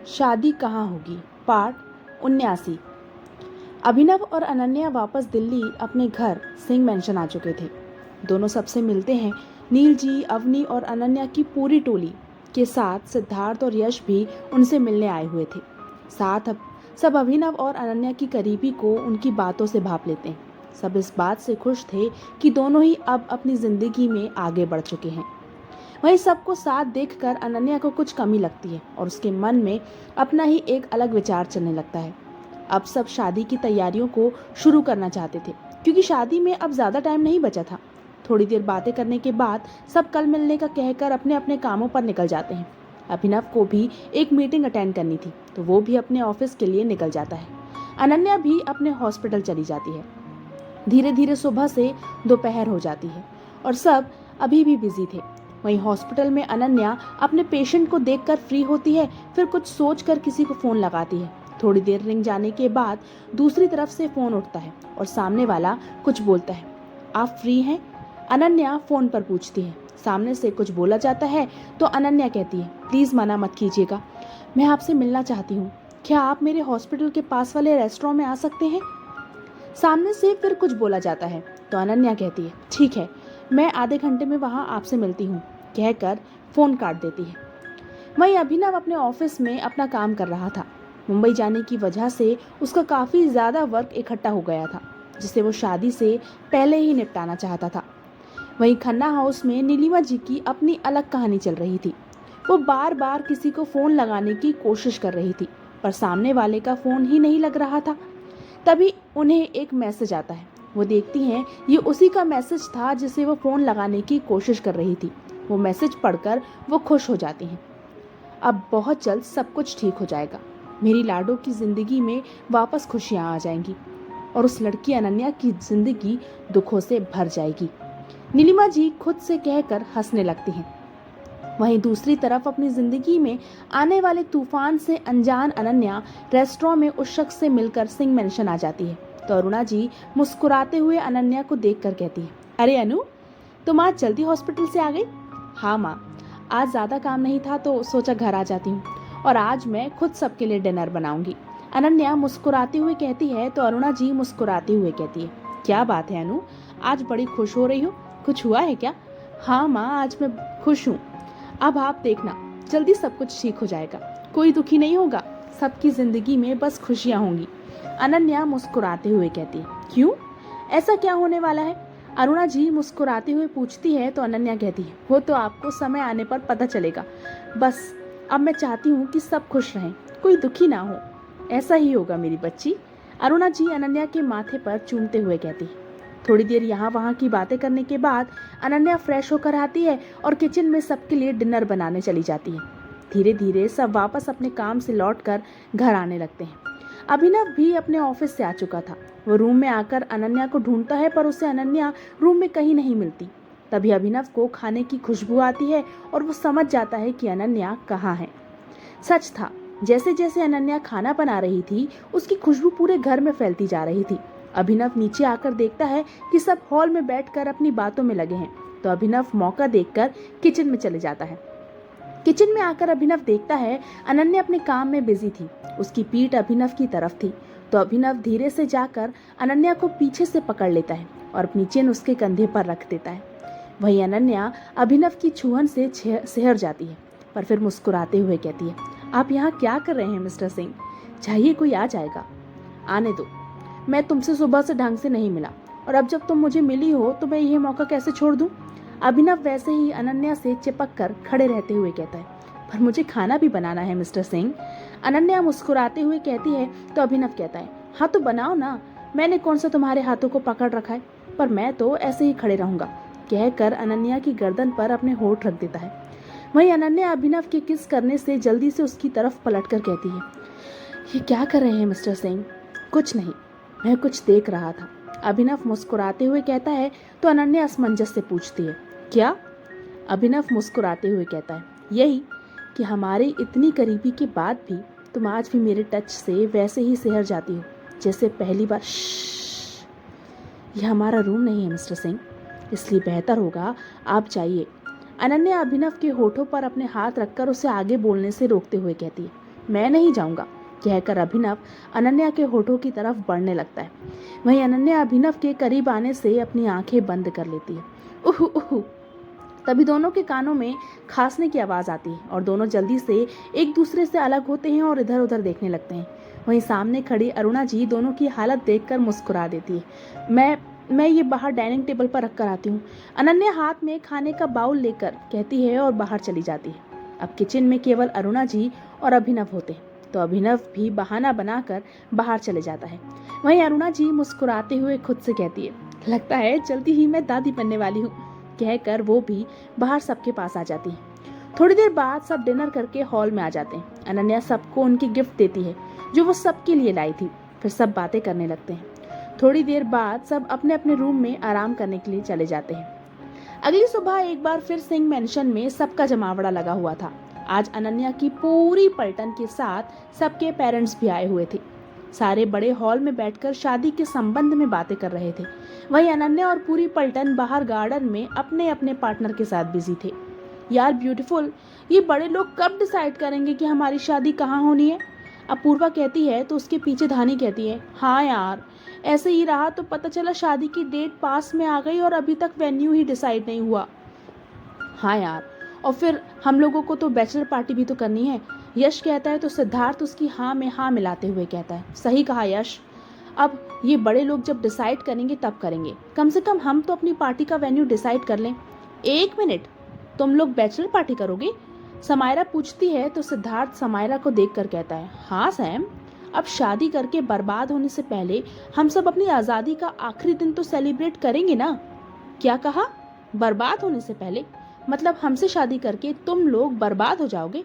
शादी कहाँ होगी पार्ट 79। अभिनव और अनन्या वापस दिल्ली अपने घर सिंह मेंशन आ चुके थे। दोनों सबसे मिलते हैं। नील जी, अवनी और अनन्या की पूरी टोली के साथ सिद्धार्थ और यश भी उनसे मिलने आए हुए थे। साथ अब सब अभिनव और अनन्या की करीबी को उनकी बातों से भाप लेते हैं। सब इस बात से खुश थे कि दोनों ही अब अपनी जिंदगी में आगे बढ़ चुके हैं। वहीं सबको साथ देखकर अनन्या को कुछ कमी लगती है और उसके मन में अपना ही एक अलग विचार चलने लगता है। अब सब शादी की तैयारियों को शुरू करना चाहते थे क्योंकि शादी में अब ज़्यादा टाइम नहीं बचा था। थोड़ी देर बातें करने के बाद सब कल मिलने का कहकर अपने अपने कामों पर निकल जाते हैं। अभिनव को भी एक मीटिंग अटेंड करनी थी तो वो भी अपने ऑफिस के लिए निकल जाता है। अनन्या भी अपने हॉस्पिटल चली जाती है। धीरे धीरे सुबह से दोपहर हो जाती है और सब अभी भी बिजी थे। वहीं हॉस्पिटल में अनन्या अपने पेशेंट को देखकर फ्री होती है, फिर कुछ सोचकर किसी को फ़ोन लगाती है। थोड़ी देर रिंग जाने के बाद दूसरी तरफ से फ़ोन उठता है और सामने वाला कुछ बोलता है। आप फ्री हैं? अनन्या फ़ोन पर पूछती है। सामने से कुछ बोला जाता है तो अनन्या कहती है, प्लीज़ मना मत कीजिएगा, मैं आपसे मिलना चाहती हूँ। क्या आप मेरे हॉस्पिटल के पास वाले रेस्टोरेंट में आ सकते हैं? सामने से फिर कुछ बोला जाता है तो अनन्या कहती है, ठीक है, मैं आधे घंटे में वहाँ आपसे मिलती हूँ, कहकर फ़ोन काट देती है। वहीं अभिनव अपने ऑफिस में अपना काम कर रहा था। मुंबई जाने की वजह से उसका काफ़ी ज़्यादा वर्क इकट्ठा हो गया था जिसे वो शादी से पहले ही निपटाना चाहता था। वहीं खन्ना हाउस में नीलिमा जी की अपनी अलग कहानी चल रही थी। वो बार बार किसी को फ़ोन लगाने की कोशिश कर रही थी पर सामने वाले का फ़ोन ही नहीं लग रहा था। तभी उन्हें एक मैसेज आता है। वो देखती हैं ये उसी का मैसेज था जिसे वो फ़ोन लगाने की कोशिश कर रही थी। वो मैसेज पढ़कर वो खुश हो जाती हैं। अब बहुत जल्द सब कुछ ठीक हो जाएगा, मेरी लाडो की ज़िंदगी में वापस खुशियाँ आ जाएंगी और उस लड़की अनन्या की ज़िंदगी दुखों से भर जाएगी, नीलिमा जी खुद से कहकर हंसने लगती हैं। वहीं दूसरी तरफ अपनी ज़िंदगी में आने वाले तूफान से अनजान अनन्या रेस्टोरेंट में उस शख्स से मिलकर सिंह मेंशन आ जाती है तो अरुणा जी मुस्कुराते हुए अनन्या को देखकर कहती है, अरे अनु, तुम आज जल्दी हॉस्पिटल से आ गई? हाँ माँ, आज ज़्यादा काम नहीं था तो सोचा घर आ जाती हूँ और आज मैं खुद सबके लिए डिनर बनाऊंगी, अनन्या मुस्कुराती हुई कहती है तो अरुणा जी मुस्कुराती हुए कहती है, क्या बात है अनु, आज बड़ी खुश हो रही हो, कुछ हुआ है क्या? हाँ माँ, आज मैं खुश हूँ, अब आप देखना जल्दी सब कुछ ठीक हो जाएगा, कोई दुखी नहीं होगा, सबकी ज़िंदगी में बस खुशियाँ होंगी, अनन्या मुस्कुराते हुए कहती है। क्यों, ऐसा क्या होने वाला है? अरुणा जी मुस्कुराते हुए पूछती है तो अनन्या कहती है, वो तो आपको समय आने पर पता चलेगा, बस अब मैं चाहती हूँ कि सब खुश रहें, कोई दुखी ना हो। ऐसा ही होगा मेरी बच्ची, अरुणा जी अनन्या के माथे पर चूमते हुए कहती है। थोड़ी देर यहाँ वहाँ की बातें करने के बाद अनन्या फ्रेश होकर आती है और किचन में सबके लिए डिनर बनाने चली जाती है। धीरे धीरे सब वापस अपने काम से लौटकर घर आने लगते हैं। अभिनव भी अपने ऑफिस से आ चुका था। वो रूम में आकर अनन्या को ढूंढता है पर उसे अनन्या रूम में कहीं नहीं मिलती। तभी अभिनव को खाने की खुशबू आती है और वो समझ जाता है कि अनन्या कहाँ है। सच था, जैसे जैसे अनन्या खाना बना रही थी उसकी खुशबू पूरे घर में फैलती जा रही थी। अभिनव नीचे आकर देखता है कि सब हॉल में बैठकर अपनी बातों में लगे हैं तो अभिनव मौका देखकर किचन में चले जाता है। किचन में आकर अभिनव देखता है अनन्या अपने काम में बिजी थी, उसकी पीठ अभिनव की तरफ थी तो अभिनव धीरे से जाकर अनन्या को पीछे से पकड़ लेता है और अपनी चिन उसके कंधे पर रख देता है। वहीं अनन्या अभिनव की छुअन से सिहर जाती है पर फिर मुस्कुराते हुए कहती है, आप यहाँ क्या कर रहे हैं मिस्टर सिंह? चाहिए कोई आ जाएगा, आने दो, मैं तुमसे सुबह से ढंग से नहीं मिला और अब जब तुम मुझे मिली हो तो मैं यह मौका कैसे छोड़ दूं? अभिनव वैसे ही अनन्या से चिपक कर खड़े रहते हुए कहता है, पर मुझे खाना भी बनाना है मिस्टर सिंह। अनन्या मुस्कुराते हुए कहती है तो अभिनव कहता है, हाँ तो बनाओ ना, मैंने कौन सा तुम्हारे हाथों को पकड़ रखा है, पर मैं तो ऐसे ही खड़े रहूंगा, कहकर अनन्या की गर्दन पर अपने होठ रख देता है। वहीं अनन्या अभिनव के किस करने से जल्दी से उसकी तरफ पलट कर कहती है, ये क्या कर रहे हैं मिस्टर सिंह? कुछ नहीं, मैं कुछ देख रहा था, अभिनव मुस्कुराते हुए कहता है तो अनन्या असमंजस से पूछती है, क्या? अभिनव मुस्कुराते हुए कहता है, यही कि हमारी इतनी करीबी के बाद भी तुम आज भी मेरे टच से वैसे ही सिहर जाती हो जैसे पहली बार। यह हमारा रूम नहीं है मिस्टर सिंह, इसलिए बेहतर होगा आप जाइए। अनन्या अभिनव के होठों पर अपने हाथ रखकर उसे आगे बोलने से रोकते हुए कहती है, मैं नहीं जाऊंगा, कहकर अभिनव अनन्या के होठों की तरफ बढ़ने लगता है। वहीं अनन्या अभिनव के करीब आने से अपनी आंखें बंद कर लेती है। उह उह। तभी दोनों के कानों में खांसने की आवाज़ आती है और दोनों जल्दी से एक दूसरे से अलग होते हैं और इधर उधर देखने लगते हैं। वहीं सामने खड़ी अरुणा जी दोनों की हालत देखकर मुस्कुरा देती है। मैं ये बाहर डाइनिंग टेबल पर रख कर आती हूँ, अनन्या हाथ में खाने का बाउल लेकर कहती है और बाहर चली जाती है। अब किचन में केवल अरुणा जी और अभिनव होते हैं, तो अभिनव भी बहाना बनाकर बाहर चले जाता है। वहीं अरुणा जी मुस्कुराते हुए खुद से कहती है, लगता है जल्दी ही मैं दादी बनने वाली हूँ, कहकर वो भी बाहर सबके पास आ जाती है। थोड़ी देर बाद सब डिनर करके हॉल में आ जाते हैं। अनन्या सबको उनकी गिफ्ट देती है जो वो सबके लिए लाई थी। फिर सब बातें करने लगते हैं। थोड़ी देर बाद सब अपने अपने रूम में आराम करने के लिए चले जाते हैं। अगली सुबह एक बार फिर सिंह मेंशन में सबका जमावड़ा लगा हुआ था। आज अनन्या की पूरी पलटन के साथ सबके पेरेंट्स भी आए हुए थे। सारे बड़े हॉल में बैठकर शादी के संबंध में बातें कर रहे थे। वहीं अनन्या और पूरी पलटन बाहर गार्डन में अपने अपने पार्टनर के साथ बिजी थे। यार ब्यूटीफुल, ये बड़े लोग कब डिसाइड करेंगे कि हमारी शादी कहाँ होनी है? अपूर्वा कहती है तो उसके पीछे धानी कहती है, हाँ यार, ऐसे ही रहा तो पता चला शादी की डेट पास में आ गई और अभी तक वेन्यू ही डिसाइड नहीं हुआ। हाँ यार, और फिर हम लोगों को तो बैचलर पार्टी भी तो करनी है, यश कहता है तो सिद्धार्थ उसकी हाँ में हाँ मिलाते हुए कहता है, सही कहा यश, अब ये बड़े लोग जब डिसाइड करेंगे तब करेंगे, कम से कम हम तो अपनी पार्टी का वेन्यू डिसाइड कर लें। एक मिनट, तुम लोग बैचलर पार्टी करोगे? समायरा पूछती है तो सिद्धार्थ समायरा को देखकर कहता है, हाँ सैम, अब शादी करके बर्बाद होने से पहले हम सब अपनी आज़ादी का आखिरी दिन तो सेलिब्रेट करेंगे ना। क्या कहा? बर्बाद होने से पहले? मतलब हमसे शादी करके तुम लोग बर्बाद हो जाओगे?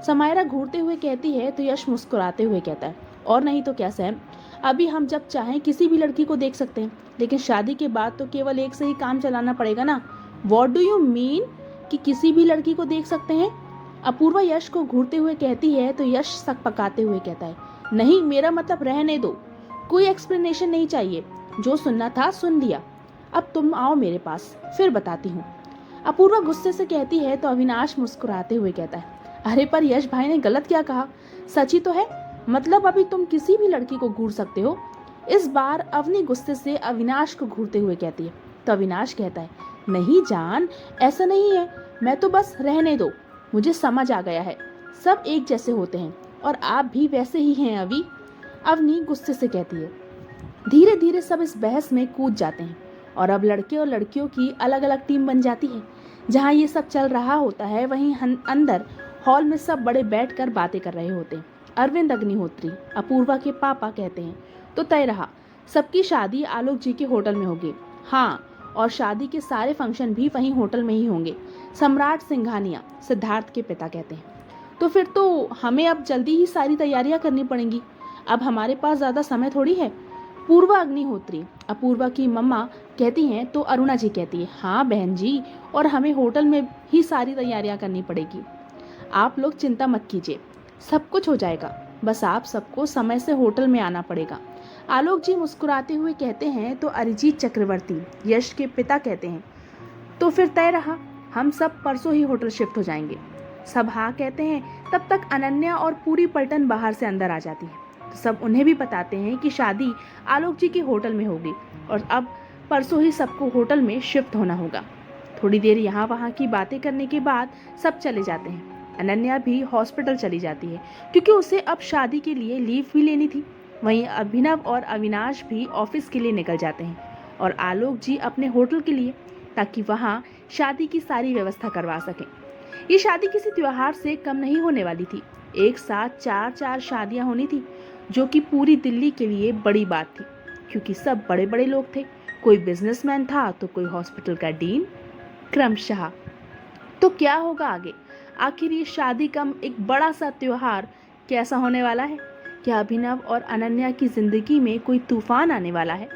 समायरा घूरते हुए कहती है तो यश मुस्कुराते हुए कहता है, और नहीं तो क्या सैम, अभी हम जब चाहें किसी भी लड़की को देख सकते हैं, लेकिन शादी के बाद तो केवल एक से ही काम चलाना पड़ेगा ना। व्हाट डू यू मीन कि किसी भी लड़की को देख सकते हैं? अपूर्वा यश को घूरते हुए कहती है तो यश सक पकाते हुए कहता है, नहीं, मेरा मतलब रहने दो, कोई एक्सप्लेनेशन नहीं चाहिए, जो सुनना था सुन लिया, अब तुम आओ मेरे पास, फिर बताती हूँ। अपूर्वा गुस्से से कहती है तो अविनाश मुस्कुराते हुए कहता है, अरे पर यश भाई ने गलत क्या कहा? सच ही तो है, मतलब अभी तुम किसी भी लड़की को घूर सकते हो। इस बार अवनी गुस्से से अविनाश को घूरते हुए कहती है तो अविनाश कहता है, नहीं जान, ऐसा नहीं है, मैं तो बस रहने दो, मुझे समझ आ गया है, सब एक जैसे होते हैं और आप भी वैसे ही हैं अभी। अवनी गुस्से से कहती है। धीरे धीरे सब इस बहस में कूद जाते हैं और अब लड़के और लड़कियों की अलग अलग टीम बन जाती है। जहाँ ये सब चल रहा होता है वहीं अंदर हॉल में सब बड़े बैठकर बातें कर रहे होते हैं। अरविंद अग्निहोत्री, अपूर्वा के पापा, कहते हैं तो तय रहा, सबकी शादी आलोक जी के होटल में होगी। हाँ, और शादी के सारे फंक्शन भी वहीं होटल में ही होंगे। सम्राट सिंघानिया, सिद्धार्थ के पिता, कहते हैं तो फिर तो हमें अब जल्दी ही सारी तैयारियां करनी पड़ेंगी, अब हमारे पास ज़्यादा समय थोड़ी है। पूर्वा अग्निहोत्री, अपूर्वा की मम्मा, कहती हैं तो अरुणा जी कहती है, हाँ बहन जी, और हमें होटल में ही सारी तैयारियां करनी पड़ेगी। आप लोग चिंता मत कीजिए, सब कुछ हो जाएगा, बस आप सबको समय से होटल में आना पड़ेगा। आलोक जी मुस्कुराते हुए कहते हैं तो अरिजीत चक्रवर्ती, यश के पिता, कहते हैं तो फिर तय रहा, हम सब परसों ही होटल शिफ्ट हो जाएंगे। सब हाँ कहते हैं। तब तक अनन्या और पूरी पलटन बाहर से अंदर आ जाती है तो सब उन्हें भी बताते हैं कि शादी आलोक जी के होटल में होगी और अब परसों ही सबको होटल में शिफ्ट होना होगा। थोड़ी देर यहाँ वहाँ की बातें करने के बाद सब चले जाते हैं। अनन्या भी हॉस्पिटल चली जाती है क्योंकि उसे अब शादी के लिए लीव भी लेनी थी। वहीं अभिनव और अविनाश भी ऑफिस के लिए निकल जाते हैं और आलोक जी अपने होटल के लिए, ताकि वहाँ शादी की सारी व्यवस्था करवा सकें। ये शादी किसी त्योहार से कम नहीं होने वाली थी, एक साथ 4 शादियाँ होनी थी, जो कि पूरी दिल्ली के लिए बड़ी बात थी क्योंकि सब बड़े बड़े लोग थे, कोई बिजनेसमैन था तो कोई हॉस्पिटल का डीन, क्रमशः। तो क्या होगा आगे? आखिर ये शादी का एक बड़ा सा त्योहार कैसा होने वाला है? क्या अभिनव और अनन्या की जिंदगी में कोई तूफान आने वाला है?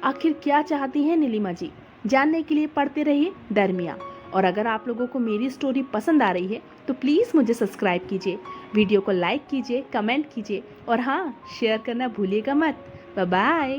आखिर क्या चाहती हैं नीलिमा जी? जानने के लिए पढ़ते रहिए दरमिया। और अगर आप लोगों को मेरी स्टोरी पसंद आ रही है तो प्लीज़ मुझे सब्सक्राइब कीजिए, वीडियो को लाइक कीजिए, कमेंट कीजिए और हाँ, शेयर करना भूलिएगा मत। Bye bye.